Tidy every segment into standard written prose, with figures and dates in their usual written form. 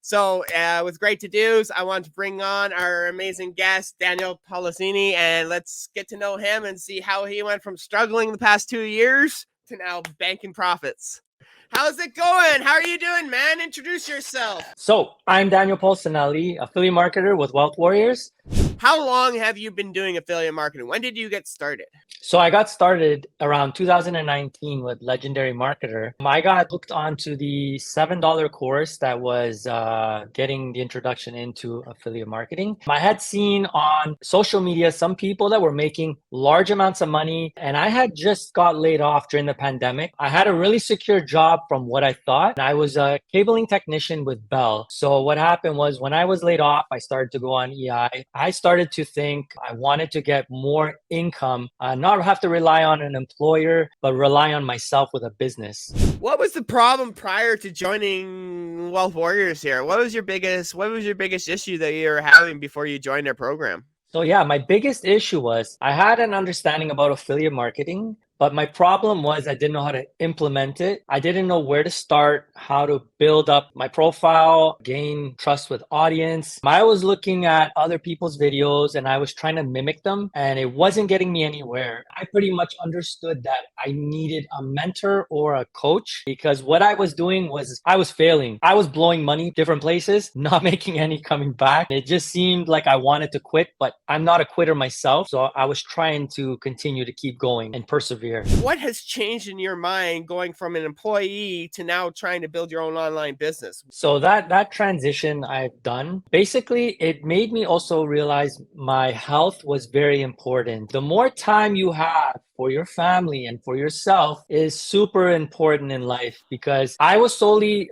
So with great to-dos, I want to bring on our amazing guest, Daniel Polosini, and let's get to know him and see how he went from struggling the past 2 years to now banking profits. How's it going? How are you doing, man? Introduce yourself. So I'm Daniel Polosini, affiliate marketer with Wealth Warriors. How long have you been doing affiliate marketing? When did you get started? So I got started around 2019 with Legendary Marketer. I got hooked onto the $7 course that was getting the introduction into affiliate marketing. I had seen on social media some people that were making large amounts of money, and I had just got laid off during the pandemic. I had a really secure job from what I thought. I was a cabling technician with Bell. So what happened was when I was laid off, I started to go on EI. I started to think I wanted to get more income, not have to rely on an employer, but rely on myself with a business. What was the problem prior to joining Wealth Warriors here? What was your biggest issue that you were having before you joined their program? So yeah, my biggest issue was I had an understanding about affiliate marketing, but my problem was I didn't know how to implement it. I didn't know where to start, how to build up my profile, gain trust with audience. I was looking at other people's videos and I was trying to mimic them, and it wasn't getting me anywhere. I pretty much understood that I needed a mentor or a coach, because what I was doing was I was failing. I was blowing money different places, not making any coming back. It just seemed like I wanted to quit, but I'm not a quitter myself. So I was trying to continue to keep going and persevere. What has changed in your mind going from an employee to now trying to build your own online business? So that transition I've done, basically it made me also realize my health was very important. The more time you have for your family and for yourself is super important in life, because I was solely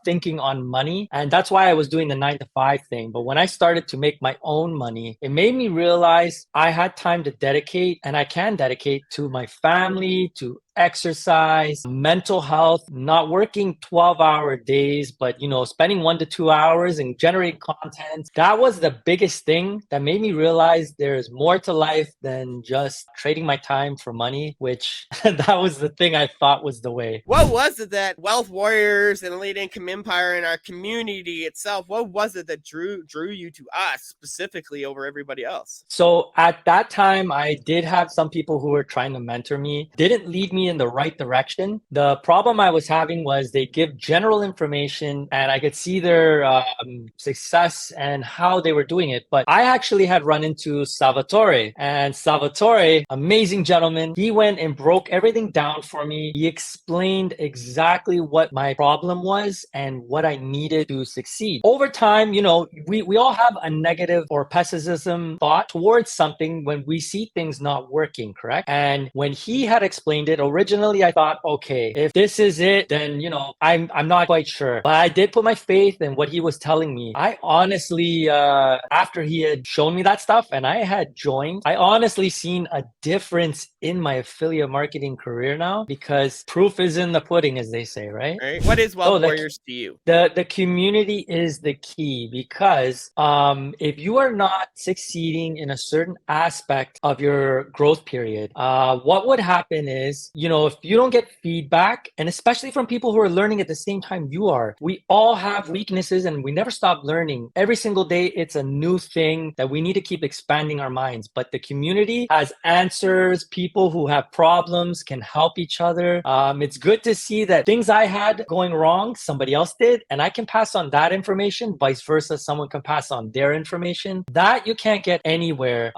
thinking on money, and that's why I was doing the 9 to 5 thing. But when I started to make my own money, it made me realize I had time to dedicate, and I can dedicate to my family, to exercise, mental health, not working 12-hour days, but spending 1 to 2 hours and generating content. That was the biggest thing that made me realize there's more to life than just trading my time for money, which that was the thing I thought was the way. What was it that Wealth Warriors and Elite Income Empire and our community itself, what was it that drew you to us specifically over everybody else? So at that time, I did have some people who were trying to mentor me, didn't lead me in the right direction. The problem I was having was they give general information and I could see their success and how they were doing it. But I actually had run into Salvatore, and Salvatore, amazing gentleman. He went and broke everything down for me. He explained exactly what my problem was and what I needed to succeed. Over time, we all have a negative or pessimism thought towards something when we see things not working, correct? And when he had explained it, originally I thought, okay, if this is it, then I'm not quite sure. But I did put my faith in what he was telling me. I honestly, after he had shown me that stuff and I had joined, I honestly seen a difference in my affiliate marketing career now, because proof is in the pudding, as they say, right? Right. What is Wealth Warriors to you? The community is the key, because if you are not succeeding in a certain aspect of your growth period, what would happen is, if you don't get feedback, and especially from people who are learning at the same time you are, we all have weaknesses and we never stop learning. Every single day, it's a new thing that we need to keep expanding our minds. But the community has answers. People who have problems can help each other. It's good to see that things I had going wrong, somebody else did, and I can pass on that information. Vice versa, someone can pass on their information. That you can't get anywhere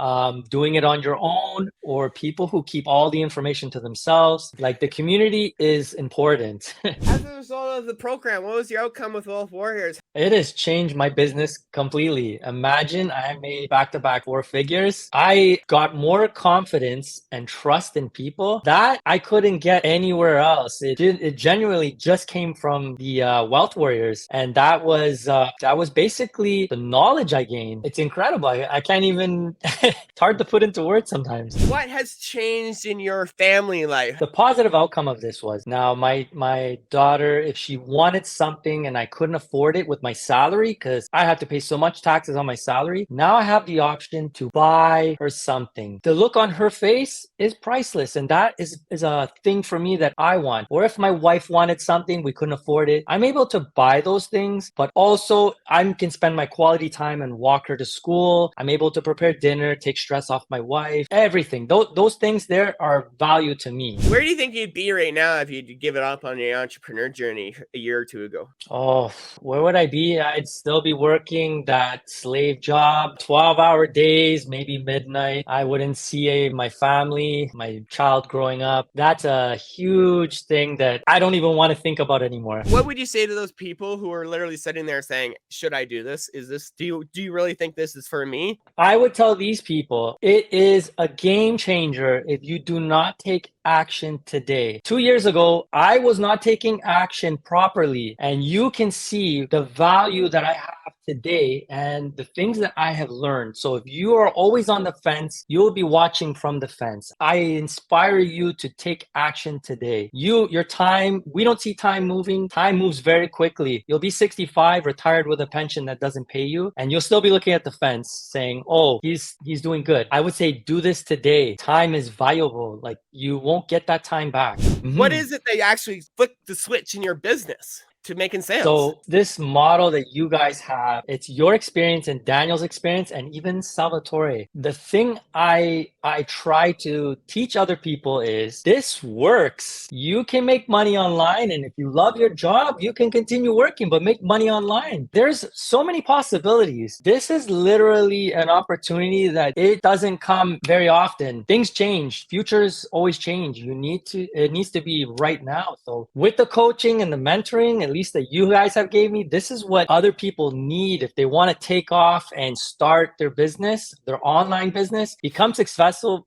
doing it on your own, or people who keep all the information to themselves. Like, the community is important. As a result of the program, what was your outcome with Wealth Warriors? It has changed my business completely. Imagine I made back-to-back 4 figures. I got more confidence and trust in people that I couldn't get anywhere else. It genuinely just came from the Wealth Warriors, and that was basically the knowledge I gained. It's incredible. I can't even. It's hard to put into words sometimes. What has changed in your family life? The positive outcome of this was now my daughter, if she wanted something and I couldn't afford it with my salary, because I had to pay so much taxes on my salary, now I have the option to buy her something. The look on her face is priceless, and that is a thing for me that I want. Or if my wife wanted something, we couldn't afford it, I'm able to buy those things, but also I can spend my quality time and walk her to school. I'm able to prepare dinner, take stress off my wife, everything. Those things there are value to me. Where do you think you'd be right now if you'd give it up on your entrepreneur journey a year or two ago? Oh, where would I be? I'd still be working that slave job, 12-hour days, maybe midnight. I wouldn't see my family, my child growing up. That's a huge thing that I don't even want to think about anymore. What would you say to those people who are literally sitting there saying, should I do this? Do you really think this is for me? I would tell these people, it is a game changer if you do not take action today. 2 years ago, I was not taking action properly, and you can see the value that I have today and the things that I have learned. So if you are always on the fence, you'll be watching from the fence. I inspire you to take action today. Your time, we don't see time moving. Time moves very quickly. You'll be 65, retired with a pension that doesn't pay you, and you'll still be looking at the fence saying, oh, he's doing good. I would say do this today. Time is valuable. Like, you won't get that time back. What is it that actually flipped the switch in your business to making sales? So this model that you guys have, it's your experience and Daniel's experience and even Salvatore. The thing I try to teach other people is this works. You can make money online, and if you love your job, you can continue working, but make money online. There's so many possibilities. This is literally an opportunity that it doesn't come very often. Things change. Futures always change. It needs to be right now. So with the coaching and the mentoring, at least that you guys have gave me, this is what other people need if they want to take off and start their business, their online business, become successful,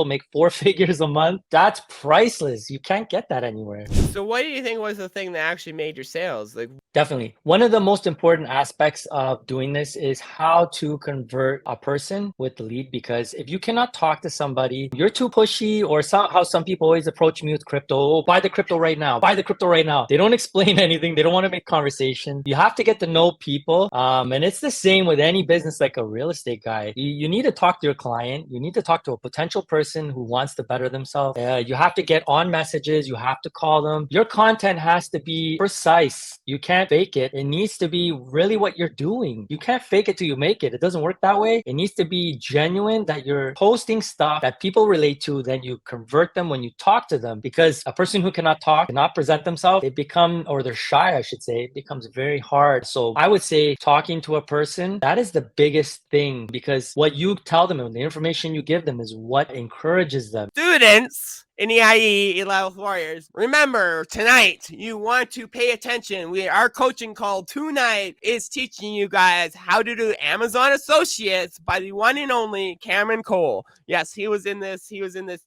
make 4 figures a month. That's priceless. You can't get that anywhere. So what do you think was the thing that actually made your sales? Like, definitely. One of the most important aspects of doing this is how to convert a person with the lead, because if you cannot talk to somebody, you're too pushy, or how some people always approach me with crypto. Oh, buy the crypto right now. Buy the crypto right now. They don't explain anything. They don't want to make conversation. You have to get to know people. And it's the same with any business, like a real estate guy. You need to talk to your client. You need to talk to a potential person who wants to better themselves. You have to get on messages. You have to call them. Your content has to be precise. You can't fake it. It needs to be really what you're doing. You can't fake it till you make it. It doesn't work that way. It needs to be genuine, that you're posting stuff that people relate to. Then you convert them when you talk to them, because a person who cannot talk, cannot present themselves, or they're shy, I should say, it becomes very hard. So I would say talking to a person, that is the biggest thing, because what you tell them and the information you give them is what encourages them. Students in EIE, Elite Warriors, remember, tonight you want to pay attention. Our coaching call tonight is teaching you guys how to do Amazon Associates by the one and only Cameron Cole. Yes, he was in this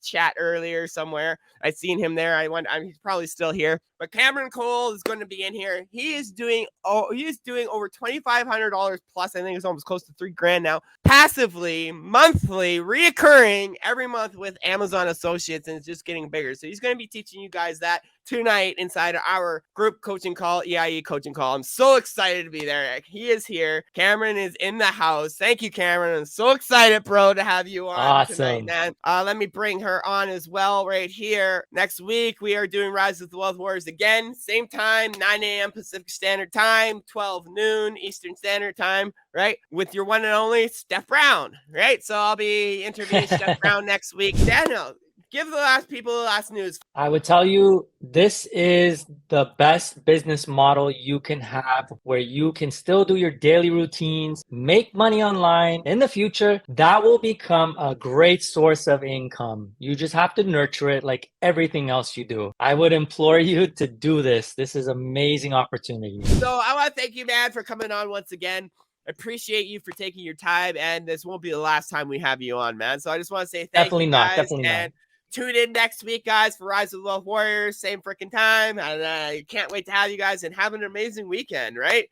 chat earlier somewhere. I seen him there. He's probably still here. But Cameron Cole is going to be in here. He is doing over $2,500 plus. I think it's almost close to $3,000 now. Passively, monthly, reoccurring every month with Amazon Associates, and it's just getting bigger. So he's going to be teaching you guys that tonight inside of our group coaching call, EIE coaching call. I'm so excited to be there. He is here. Cameron is in the house. Thank you, Cameron. I'm so excited, bro, to have you on tonight, man. Let me bring her on as well right here. Next week, we are doing Rise of the Wealth Warriors again. Same time, 9 a.m. Pacific Standard Time, 12 noon Eastern Standard Time, right? With your one and only Steph Brown, right? So I'll be interviewing Steph Brown next week. Daniel, give the last news. I would tell you, this is the best business model you can have, where you can still do your daily routines, make money online. In the future, that will become a great source of income. You just have to nurture it like everything else you do. I would implore you to do this. This is an amazing opportunity. So I want to thank you, man, for coming on once again. I appreciate you for taking your time, and this won't be the last time we have you on, man. So I just want to say thank you, guys. Definitely not. Tune in next week, guys, for Rise of the Wealth Warriors. Same freaking time. And I can't wait to have you guys, and have an amazing weekend, right?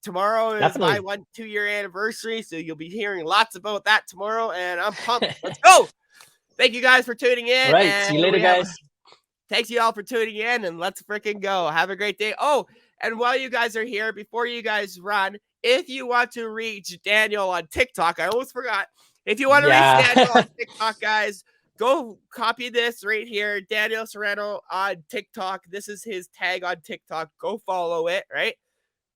Tomorrow is my 2-year anniversary, so you'll be hearing lots about that tomorrow, and I'm pumped. Let's go. Thank you guys for tuning in. All right. See you later, guys. thanks you all for tuning in, and let's freaking go. Have a great day. Oh, and while you guys are here, before you guys run, if you want to reach Daniel on TikTok, I almost forgot. If you want to reach Daniel on TikTok, guys, go copy this right here. Daniel Serrano on TikTok. This is his tag on TikTok. Go follow it, right?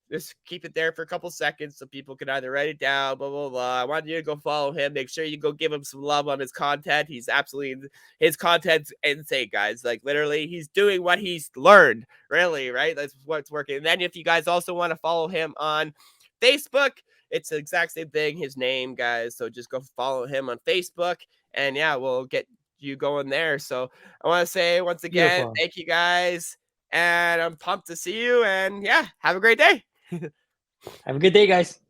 Just keep it there for a couple seconds so people can either write it down, blah, blah, blah. I want you to go follow him. Make sure you go give him some love on his content. He's absolutely, his content's insane, guys. Like, literally, he's doing what he's learned, really, right? That's what's working. And then if you guys also want to follow him on Facebook, it's the exact same thing, his name, guys. So just go follow him on Facebook. And yeah, we'll get you going there. So I want to say once again, Beautiful. thank you guys. And I'm pumped to see you. And yeah, have a great day. Have a good day, guys.